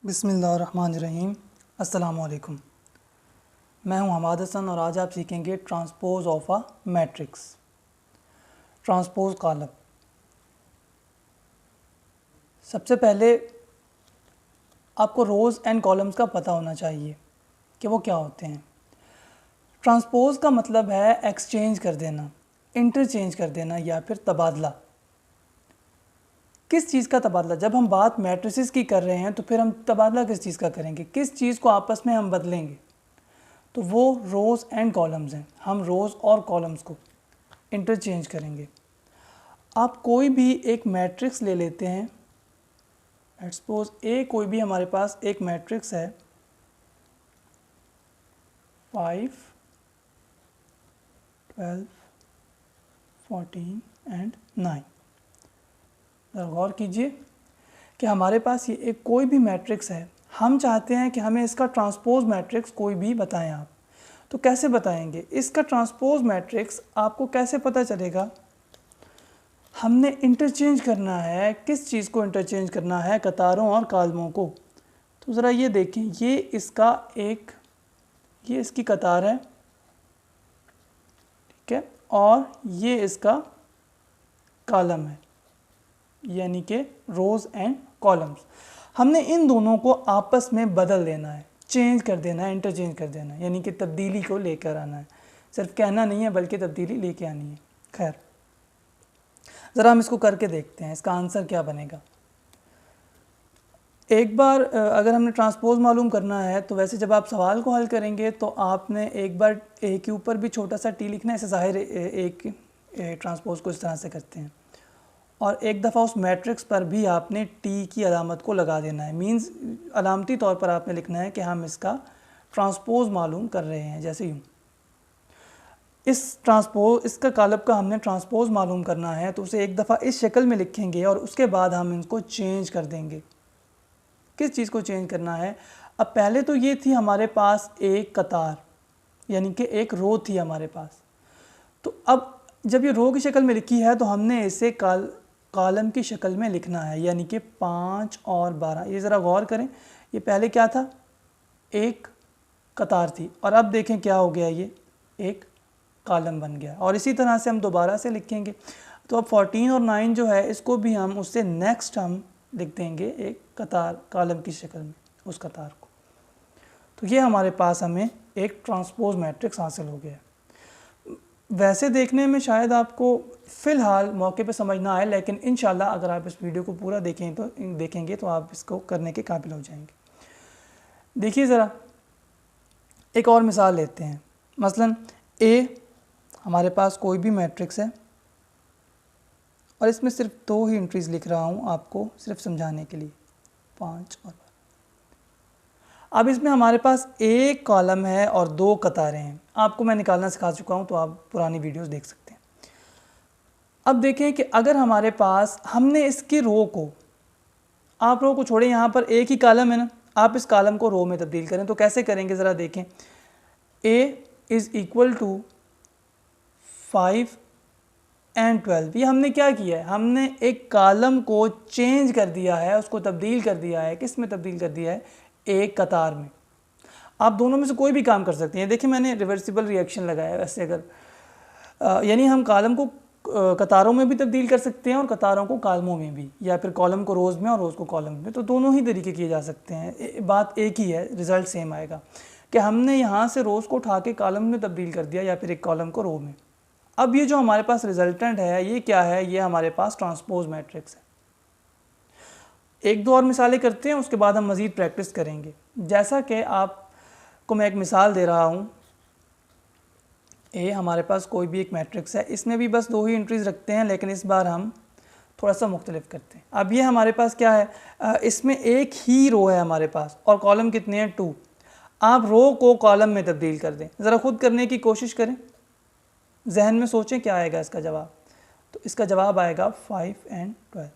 बिस्मिल्लाहिर्रहमानिर्रहीम। अस्सलाम वालेकुम। मैं हूं हमाद हसन और आज आप सीखेंगे transpose of a matrix. Transpose column. सबसे पहले आपको रोज़ एंड कॉलम्स का पता होना चाहिए कि वो क्या होते हैं। ट्रांसपोज का मतलब है एक्सचेंज कर देना, इंटरचेंज कर देना या फिर तबादला। किस चीज़ का तबादला? जब हम बात मैट्रिसेस की कर रहे हैं तो फिर हम तबादला किस चीज़ का करेंगे, किस चीज़ को आपस में हम बदलेंगे, तो वो रोज़ एंड कॉलम्स हैं। हम रोज़ और कॉलम्स को इंटरचेंज करेंगे। आप कोई भी एक मैट्रिक्स ले लेते हैं। लेट्स सपोज ए कोई भी हमारे पास एक मैट्रिक्स है 5, 12, 14 एंड 9। गौर कीजिए कि हमारे पास ये एक कोई भी मैट्रिक्स है। हम चाहते हैं कि हमें इसका ट्रांसपोज मैट्रिक्स कोई भी बताएं आप। तो कैसे बताएंगे इसका ट्रांसपोज मैट्रिक्स? आपको कैसे पता चलेगा? हमने इंटरचेंज करना है। किस चीज़ को इंटरचेंज करना है? कतारों और कॉलमों को। तो ज़रा ये देखें, ये इसकी कतार है, ठीक है, और ये इसका कॉलम है, यानी कि रोज़ एंड कॉलम्स। हमने इन दोनों को आपस में बदल देना है, चेंज कर देना है, इंटरचेंज कर देना है, यानी कि तब्दीली को लेकर आना है। सिर्फ कहना नहीं है बल्कि तब्दीली लेके आनी है। खैर, ज़रा हम इसको करके देखते हैं, इसका आंसर क्या बनेगा। एक बार अगर हमने ट्रांसपोज मालूम करना है तो वैसे जब आप सवाल को हल करेंगे तो आपने एक बार ए के ऊपर भी छोटा सा टी लिखना है। ऐसे ज़ाहिर एक ट्रांसपोज को इस तरह से करते हैं, और एक दफ़ा उस मैट्रिक्स पर भी आपने टी की अलामत को लगा देना है। मींस अलामती तौर पर आपने लिखना है कि हम इसका ट्रांसपोज मालूम कर रहे हैं। जैसे यूँ इसका कालब का हमने ट्रांसपोज मालूम करना है तो उसे एक दफ़ा इस शक्ल में लिखेंगे और उसके बाद हम इनको चेंज कर देंगे। किस चीज़ को चेंज करना है? अब पहले तो ये थी हमारे पास एक कतार, यानी कि एक रो थी हमारे पास। तो अब जब ये रो की शक्ल में लिखी है तो हमने इसे कॉलम की शक्ल में लिखना है, यानी कि 5 और 12। ये ज़रा गौर करें, ये पहले क्या था? एक कतार थी, और अब देखें क्या हो गया, ये एक कॉलम बन गया। और इसी तरह से हम दोबारा से लिखेंगे। तो अब 14 और 9 जो है इसको भी हम उससे नेक्स्ट हम लिख देंगे एक कतार, कॉलम की शक्ल में उस कतार को। तो ये हमारे पास हमें एक ट्रांसपोज मैट्रिक्स हासिल हो गया। वैसे देखने में शायद आपको फ़िलहाल मौके पे समझ ना आए, लेकिन इंशाल्लाह अगर आप इस वीडियो को पूरा देखेंगे तो आप इसको करने के काबिल हो जाएंगे। देखिए ज़रा एक और मिसाल लेते हैं। मसलन ए हमारे पास कोई भी मैट्रिक्स है और इसमें सिर्फ 2 ही एंट्रीज़ लिख रहा हूँ आपको सिर्फ समझाने के लिए, 5 और 12। अब इसमें हमारे पास एक कॉलम है और 2 कतारें हैं। आपको मैं निकालना सिखा चुका हूँ तो आप पुरानी वीडियोस देख सकते हैं। अब देखें कि अगर हमारे पास हमने इसकी रो को, आप रो को छोड़ें, यहाँ पर एक ही कॉलम है ना, आप इस कॉलम को रो में तब्दील करें तो कैसे करेंगे ज़रा देखें। A is equal to 5 and 12। ये हमने क्या किया है? हमने एक कॉलम को चेंज कर दिया है, उसको तब्दील कर दिया है। किस में तब्दील कर दिया है? एक कतार में। आप दोनों में से कोई भी काम कर सकते हैं। देखिए मैंने रिवर्सिबल रिएक्शन लगाया है। वैसे अगर यानी हम कॉलम को कतारों में भी तब्दील कर सकते हैं और कतारों को कॉलमों में भी, या फिर कॉलम को रोज़ में और रोज़ को कॉलम में, तो दोनों ही तरीके किए जा सकते हैं। बात एक ही है, रिज़ल्ट सेम आएगा कि हमने यहाँ से रोज़ को उठा के कॉलम में तब्दील कर दिया या फिर एक कॉलम को रो में। अब ये जो हमारे पास रिजल्टेंट है ये क्या है? ये हमारे पास ट्रांसपोज मैट्रिक्स है। एक दो और मिसालें करते हैं, उसके बाद हम मज़ीद प्रैक्टिस करेंगे। जैसा कि आपको मैं एक मिसाल दे रहा हूँ, ए हमारे पास कोई भी एक मैट्रिक्स है, इसमें भी बस 2 ही एंट्रीज़ रखते हैं, लेकिन इस बार हम थोड़ा सा मुख्तलिफ करते हैं। अब ये हमारे पास क्या है? इसमें एक ही रो है हमारे पास और कॉलम कितने हैं? 2। आप रो को कॉलम में तब्दील कर दें। ज़रा खुद करने की कोशिश करें, जहन में सोचें क्या आएगा इसका जवाब। तो इसका जवाब आएगा 5 एंड 12।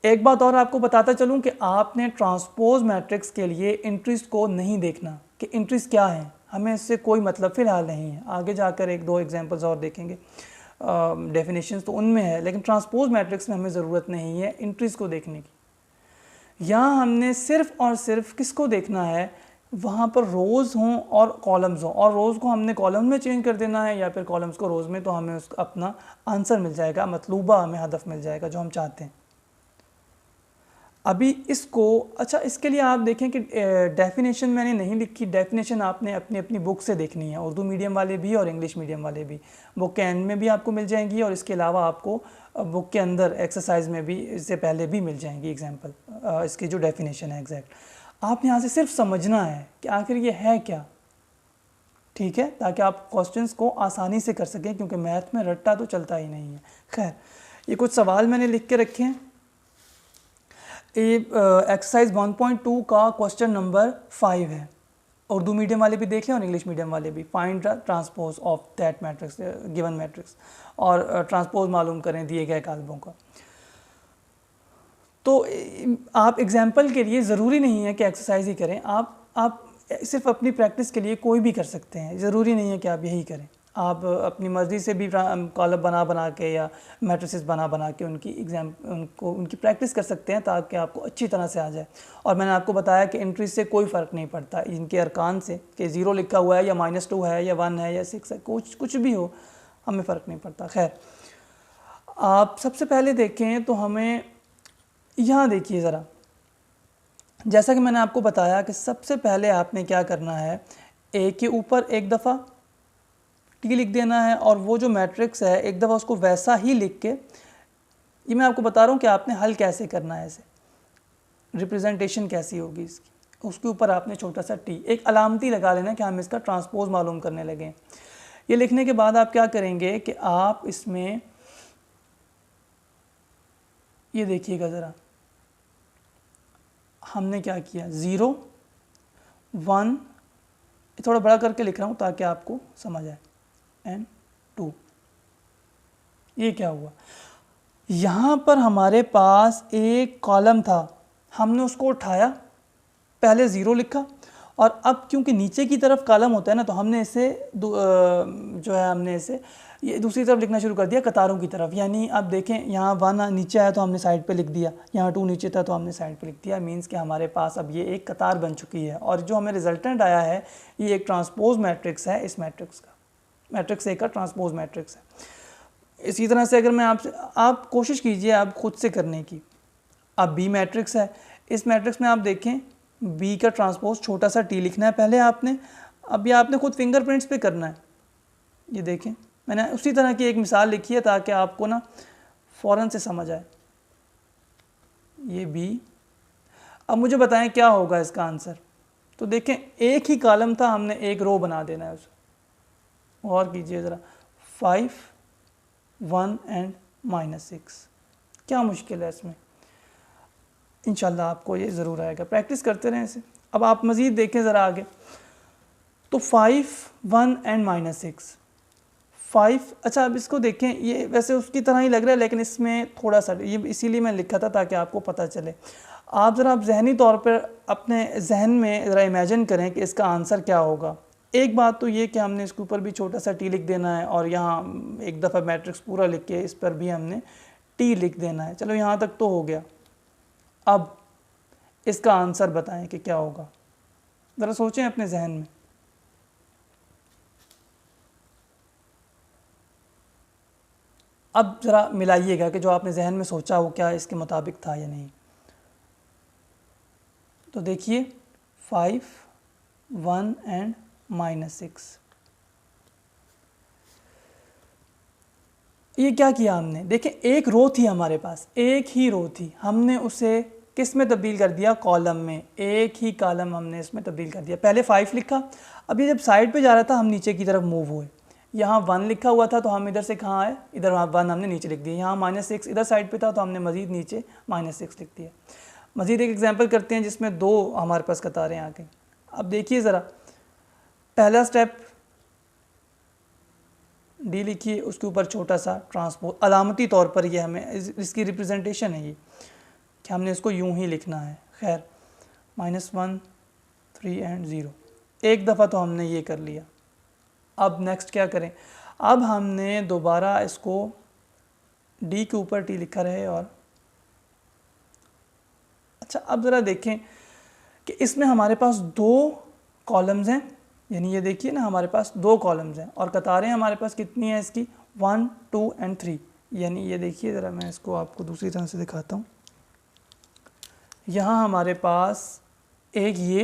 एक बात और आपको बताता चलूं कि आपने ट्रांसपोज मैट्रिक्स के लिए एंट्रीज को नहीं देखना कि एंट्रीज क्या हैं, हमें इससे कोई मतलब फ़िलहाल नहीं है। आगे जाकर 1-2 एग्जांपल्स और देखेंगे, डेफिनेशंस तो उनमें है, लेकिन ट्रांसपोज मैट्रिक्स में हमें ज़रूरत नहीं है एंट्रीज को देखने की। यहाँ हमने सिर्फ और सिर्फ किसको देखना है, वहाँ पर रोज़ हों और कॉलम्स हों, और रोज़ को हमने कॉलम में चेंज कर देना है या फिर कॉलम्स को रोज़ में, तो हमें उसका अपना आंसर मिल जाएगा, मतलूबा हमें हदफ मिल जाएगा जो हम चाहते हैं। अभी इसको, अच्छा इसके लिए आप देखें कि डेफिनेशन मैंने नहीं लिखी, डेफिनेशन आपने अपनी अपनी बुक से देखनी है, उर्दू मीडियम वाले भी और इंग्लिश मीडियम वाले भी। बुक के एंड में भी आपको मिल जाएंगी और इसके अलावा आपको बुक के अंदर एक्सरसाइज में भी इससे पहले भी मिल जाएंगी एग्जांपल, इसकी जो डेफिनेशन है एग्जैक्ट। आप यहाँ से सिर्फ समझना है कि आखिर ये है क्या, ठीक है, ताकि आप क्वेश्चंस को आसानी से कर सकें, क्योंकि मैथ में रट्टा तो चलता ही नहीं है। खैर, ये कुछ सवाल मैंने लिख के रखे हैं। ये एक्सरसाइज 1.2 का क्वेश्चन नंबर 5 है। उर्दू मीडियम वाले भी देख लें और इंग्लिश मीडियम वाले भी। Find the transpose of that matrix, given matrix, और ट्रांसपोज मालूम करें दिए गए कालमों का। तो आप एग्जाम्पल के लिए ज़रूरी नहीं है कि एक्सरसाइज ही करें, आप सिर्फ अपनी प्रैक्टिस के लिए कोई भी कर सकते हैं, ज़रूरी नहीं है कि आप यही करें। आप अपनी मर्ज़ी से भी कॉलम बना के या मैट्रिसेस बना के उनकी प्रैक्टिस कर सकते हैं, ताकि आपको अच्छी तरह से आ जाए। और मैंने आपको बताया कि एंट्री से कोई फ़र्क नहीं पड़ता, इनके अरकान से, कि 0 लिखा हुआ है या -2 है या 1 है या 6 है, कुछ भी हो, हमें फ़र्क नहीं पड़ता। खैर, आप सबसे पहले देखें तो हमें यहाँ देखिए ज़रा, जैसा कि मैंने आपको बताया कि सबसे पहले आपने क्या करना है, ए के ऊपर एक दफ़ा टी लिख देना है, और वो जो मैट्रिक्स है एक दफ़ा उसको वैसा ही लिख के, ये मैं आपको बता रहा हूँ कि आपने हल कैसे करना है, इसे रिप्रेजेंटेशन कैसी होगी इसकी, उसके ऊपर आपने छोटा सा टी, एक अलामती लगा लेना कि हम इसका ट्रांसपोज मालूम करने लगे। ये लिखने के बाद आप क्या करेंगे कि आप इसमें ये देखिएगा ज़रा, हमने क्या किया, 0 1, थोड़ा बड़ा करके लिख रहा हूँ ताकि आपको समझ आए, एंड 2। ये क्या हुआ, यहाँ पर हमारे पास एक कॉलम था, हमने उसको उठाया, पहले 0 लिखा, और अब क्योंकि नीचे की तरफ कॉलम होता है ना, तो हमने इसे जो है हमने इसे ये दूसरी तरफ लिखना शुरू कर दिया, कतारों की तरफ। यानी अब देखें, यहाँ 1 नीचे आया तो हमने साइड पे लिख दिया, यहाँ 2 नीचे था तो हमने साइड पे लिख दिया। मींस कि हमारे पास अब ये एक कतार बन चुकी है, और जो हमें रिजल्टेंट आया है ये एक ट्रांसपोज मैट्रिक्स है, इस मैट्रिक्स का, मैट्रिक्स ए का ट्रांसपोज मैट्रिक्स है। इसी तरह से अगर मैं आप कोशिश कीजिए आप खुद से करने की। अब बी मैट्रिक्स है, इस मैट्रिक्स में आप देखें बी का ट्रांसपोज छोटा सा टी लिखना है पहले आपने, अब ये आपने खुद फिंगरप्रिंट्स पे करना है। ये देखें, मैंने उसी तरह की एक मिसाल लिखी है ताकि आपको ना फ़ौरन से समझ आए। ये बी, अब मुझे बताएं क्या होगा इसका आंसर। तो देखें, एक ही कॉलम था, हमने एक रो बना देना है उसे। और कीजिए ज़रा, 5 1 एंड -6, क्या मुश्किल है इसमें, इंशाल्लाह आपको ये ज़रूर आएगा, प्रैक्टिस करते रहें इसे। अब आप मज़ीद देखें ज़रा आगे, तो 5 1 एंड -6, 5, अच्छा अब इसको देखें, ये वैसे उसकी तरह ही लग रहा है लेकिन इसमें थोड़ा सा, ये इसीलिए मैं लिखा था ताकि आपको पता चले। आप जहनी तौर पर अपने जहन में ज़रा इमेजिन करें कि इसका आंसर क्या होगा। एक बात तो ये कि हमने इसके ऊपर भी छोटा सा टी लिख देना है, और यहाँ एक दफ़ा मैट्रिक्स पूरा लिख के इस पर भी हमने टी लिख देना है। चलो यहाँ तक तो हो गया। अब इसका आंसर बताएं कि क्या होगा, ज़रा सोचें अपने जहन में। अब ज़रा मिलाइएगा कि जो आपने जहन में सोचा वो क्या इसके मुताबिक था या नहीं। तो देखिए 5 1 एंड -6, ये क्या किया हमने, देखें एक रो थी हमारे पास, एक ही रो थी, हमने उसे किस में तब्दील कर दिया, कॉलम में। एक ही कॉलम हमने इसमें तब्दील कर दिया। पहले 5 लिखा, अभी जब साइड पे जा रहा था हम नीचे की तरफ मूव हुए, यहाँ 1 लिखा हुआ था तो हम इधर से कहाँ आए, इधर 1 हमने नीचे लिख दिया। यहाँ -6 इधर साइड पे था तो हमने मज़ीद नीचे -6 लिख दिया। मज़ीद एक एग्जांपल करते हैं जिसमें 2 हमारे पास कतारें आ गई। अब देखिए ज़रा, पहला स्टेप डी लिखिए, उसके ऊपर छोटा सा ट्रांसपोज, अलामती तौर पर ये हमें इसकी रिप्रेजेंटेशन है ये कि हमने इसको यूं ही लिखना है। खैर, -1 3 एंड 0, एक दफ़ा तो हमने ये कर लिया। अब नेक्स्ट क्या करें, अब हमने दोबारा इसको डी के ऊपर टी लिखा रहे, और अच्छा, अब ज़रा देखें कि इसमें हमारे पास 2 कॉलम्स हैं, यानी ये देखिए ना हमारे पास 2 कॉलम्स हैं और कतारें हमारे पास कितनी हैं इसकी 1, 2 एंड 3। यानी ये देखिए ज़रा मैं इसको आपको दूसरी तरह से दिखाता हूँ। यहाँ हमारे पास एक ये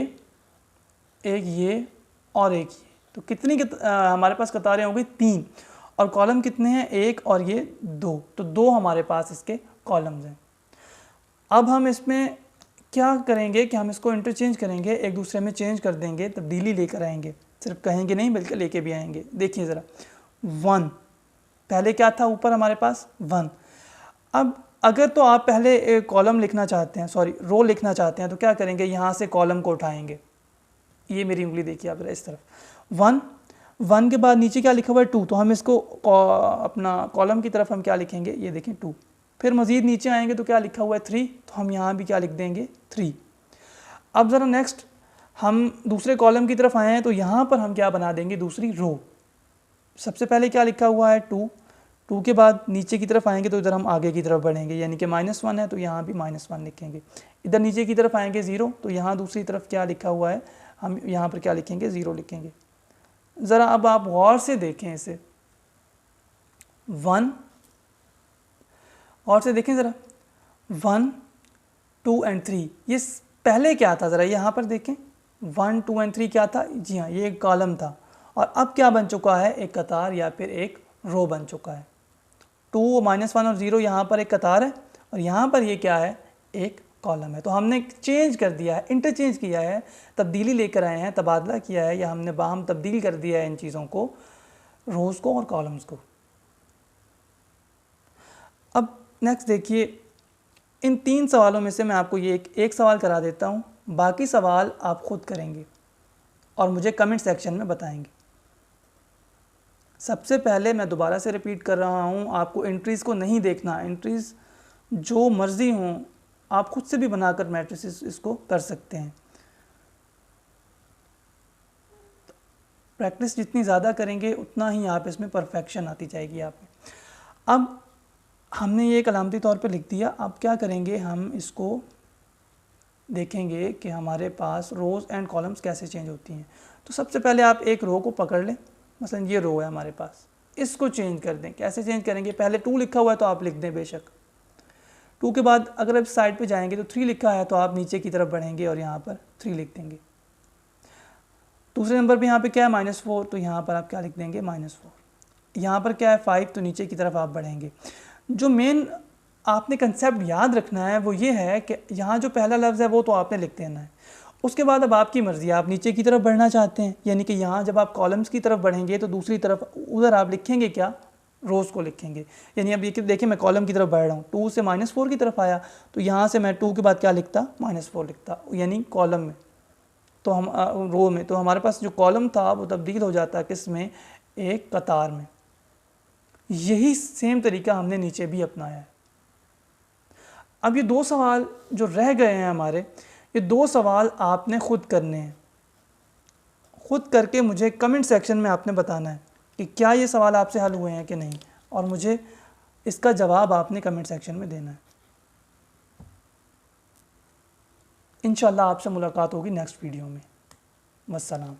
और एक ये, तो कितनी हमारे पास कतारें हो गई 3 और कॉलम कितने हैं 1 और ये 2, तो 2 हमारे पास इसके कॉलम्स हैं। अब हम इसमें क्या करेंगे कि हम इसको इंटरचेंज करेंगे, एक दूसरे में चेंज कर देंगे, तब्दीली लेकर आएंगे, सिर्फ कहेंगे नहीं बल्कि लेके भी आएंगे। देखिए ज़रा 1 पहले क्या था ऊपर हमारे पास 1। अब अगर तो आप पहले एक कॉलम लिखना चाहते हैं, सॉरी रो लिखना चाहते हैं, तो क्या करेंगे, यहाँ से कॉलम को उठाएंगे। ये मेरी उंगली देखिए आप इस तरफ 1 के बाद नीचे क्या लिखा हुआ है 2, तो हम इसको अपना कॉलम की तरफ हम क्या लिखेंगे, ये देखें 2। फिर मज़ीद नीचे आएंगे तो क्या लिखा हुआ है 3, तो हम यहाँ भी क्या लिख देंगे 3। अब ज़रा नेक्स्ट हम दूसरे कॉलम की तरफ आए हैं तो यहाँ पर हम क्या बना देंगे दूसरी रो। सबसे पहले क्या लिखा हुआ है 2 के बाद नीचे की तरफ आएंगे तो इधर हम आगे की तरफ बढ़ेंगे, यानी कि -1 है तो यहाँ भी -1 लिखेंगे। इधर नीचे की तरफ आएंगे 0, तो यहाँ दूसरी तरफ क्या लिखा हुआ है, हम यहाँ पर क्या लिखेंगे 0 लिखेंगे। ज़रा अब आप गौर से देखें इसे 1 और से देखें ज़रा 1, 2 एंड 3, ये पहले क्या था, ज़रा यहाँ पर देखें 1, 2 एंड 3 क्या था, जी हाँ ये एक कॉलम था और अब क्या बन चुका है, एक कतार या फिर एक रो बन चुका है। 2, -1 और 0 यहाँ पर एक कतार है और यहाँ पर ये क्या है, एक कॉलम है। तो हमने चेंज कर दिया है, इंटरचेंज किया है, तब्दीली लेकर आए हैं, तबादला किया है, या हमने बाहम तब्दील कर दिया है इन चीज़ों को, रोज़ को और कॉलम्स को। अब नेक्स्ट देखिए, इन 3 सवालों में से मैं आपको ये एक सवाल करा देता हूँ, बाकी सवाल आप ख़ुद करेंगे और मुझे कमेंट सेक्शन में बताएंगे। सबसे पहले मैं दोबारा से रिपीट कर रहा हूँ, आपको एंट्रीज़ को नहीं देखना, एंट्रीज़ जो मर्ज़ी हों आप खुद से भी बनाकर मैट्रिसेस इसको कर सकते हैं। प्रैक्टिस जितनी ज़्यादा करेंगे उतना ही आप इसमें परफेक्शन आती जाएगी आप में। अब हमने ये एक अलामती तौर पे लिख दिया, अब क्या करेंगे, हम इसको देखेंगे कि हमारे पास रोज़ एंड कॉलम्स कैसे चेंज होती हैं। तो सबसे पहले आप एक रो को पकड़ लें, मसलन ये रो है हमारे पास, इसको चेंज कर दें। कैसे चेंज करेंगे, पहले 2 लिखा हुआ है तो आप लिख दें बेशक, 2 के बाद अगर आप साइड पे जाएंगे तो 3 लिखा है तो आप नीचे की तरफ बढ़ेंगे और यहाँ पर 3 लिख देंगे। दूसरे नंबर पे यहाँ पे क्या है -4, तो यहाँ पर आप क्या लिख देंगे -4। यहाँ पर क्या है 5, तो नीचे की तरफ आप बढ़ेंगे। जो मेन आपने कंसेप्ट याद रखना है वो ये है कि यहाँ जो पहला लफ्ज़ है वो तो आपने लिख देना है, उसके बाद अब आपकी मर्ज़ी, आप नीचे की तरफ बढ़ना चाहते हैं, यानी कि यहाँ जब आप कॉलम्स की तरफ बढ़ेंगे तो दूसरी तरफ उधर आप लिखेंगे क्या, रोज़ को लिखेंगे। यानी अब ये देखिए मैं कॉलम की तरफ बढ़ रहा हूँ, 2 से -4 की तरफ आया तो यहाँ से मैं 2 के बाद क्या लिखता, -4 लिखता, यानी कॉलम में, तो हम रो में, तो हमारे पास जो कॉलम था वो तब्दील हो जाता किस में, एक कतार में। यही सेम तरीका हमने नीचे भी अपनाया है। अब ये 2 सवाल जो रह गए हैं हमारे, ये 2 सवाल आपने ख़ुद करने हैं, ख़ुद करके मुझे कमेंट सेक्शन में आपने बताना है कि क्या ये सवाल आपसे हल हुए हैं कि नहीं, और मुझे इसका जवाब आपने कमेंट सेक्शन में देना है। इंशाल्लाह आपसे मुलाकात होगी नेक्स्ट वीडियो में। वस्सलाम।